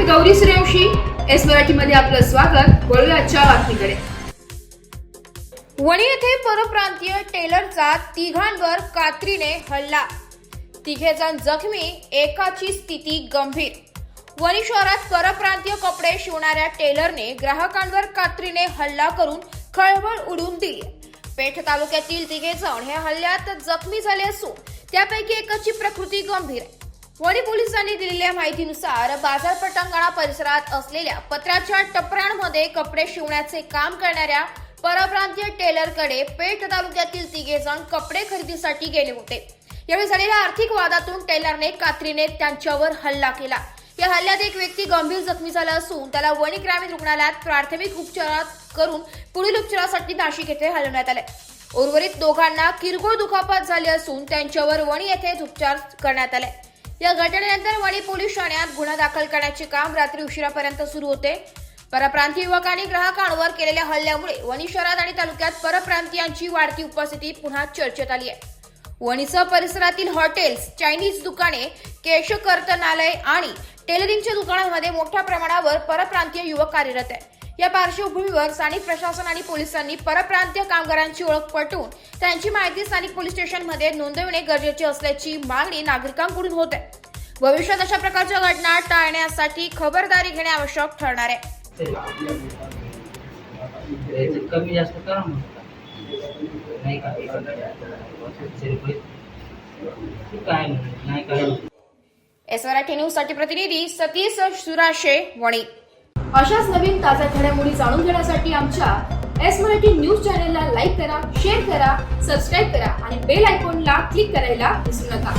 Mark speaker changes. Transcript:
Speaker 1: Gauri Suryavanshi, S मराठीमध्ये आपलं स्वागत। वळूया आजच्या बातमीकडे।
Speaker 2: वणी येथे परप्रांतीय टेलरचा तिघांवर कात्रीने हल्ला, तिघे जण जखमी, एकाची स्थिती गंभीर। वणी शहरात परप्रांतीय कपडे शिवणाऱ्या टेलरने ग्राहकांवर कात्रीने हल्ला करून खळबळ उडवून दिली। पेठ तालुक्यातील तिघे जण हे हल्ल्यात जखमी झाले असून त्यापैकी एकाची प्रकृती गंभीर आहे। वणी पोलिसांनी दिलेल्या माहितीनुसार बाजार पटांगणा परिसरात असलेल्या पत्र्याच्या टपऱ्यांमध्ये कपडे शिवण्याचे काम करणाऱ्या परप्रांतीय टेलरकडे पेठ तालुक्यातील तिघे जण कपडे खरेदीसाठी गेले होते। यावेळी झालेल्या आर्थिक वादातून टेलरने कात्रीने त्यांच्यावर हल्ला केला। या हल्ल्यात एक व्यक्ती गंभीर जखमी झाला असून त्याला वणी ग्रामीण रुग्णालयात प्राथमिक उपचार करून पुढील उपचारासाठी नाशिक येथे हलवण्यात आले। उर्वरित दोघांना किरकोळ दुखापत झाली असून त्यांच्यावर वणी येथे उपचार करण्यात आले। या घटनेनंतर वणी पोलीस ठाण्यात गुन्हा दाखल करण्याचे काम रात्री उशिरापर्यंत सुरू होते। परप्रांतीय युवकांनी ग्राहकांवर केलेल्या हल्ल्यामुळे वणी शहरात आणि तालुक्यात परप्रांतीयांची वाढती उपस्थिती पुन्हा चर्चेत आली आहे। वणीसह परिसरातील हॉटेल्स, चायनीज दुकाने, केशकर्तनालय आणि टेलरिंगच्या दुकानांमध्ये मोठ्या प्रमाणावर परप्रांतीय युवक कार्यरत आहेत। या पार्श्वभूमीवर स्थानिक प्रशासन आणि पोलिसांनी परप्रांतीय कामगारांची ओळख पटवून त्यांची माहिती स्थानिक पोलीस स्टेशनमध्ये नोंदवणे गरजेचे असल्याची मागणी नागरिकांकडून होत आहे। भविष्यात अशा प्रकारच्या घटना टाळण्यासाठी खबरदारी घेणे आवश्यक ठरणार आहे।
Speaker 3: कमी जास्त करा नाही का
Speaker 2: एस मराठी न्यूज साठी प्रतिनिधी सतीश सुराशे, वणी।
Speaker 1: अशाच नवीन ताज्या घडामोडी जाणून घेण्यासाठी आमच्या एस मराठी न्यूज चॅनलला लाईक करा, शेअर करा, सबस्क्राईब करा आणि बेल आयकॉनला क्लिक करायला विसरू नका।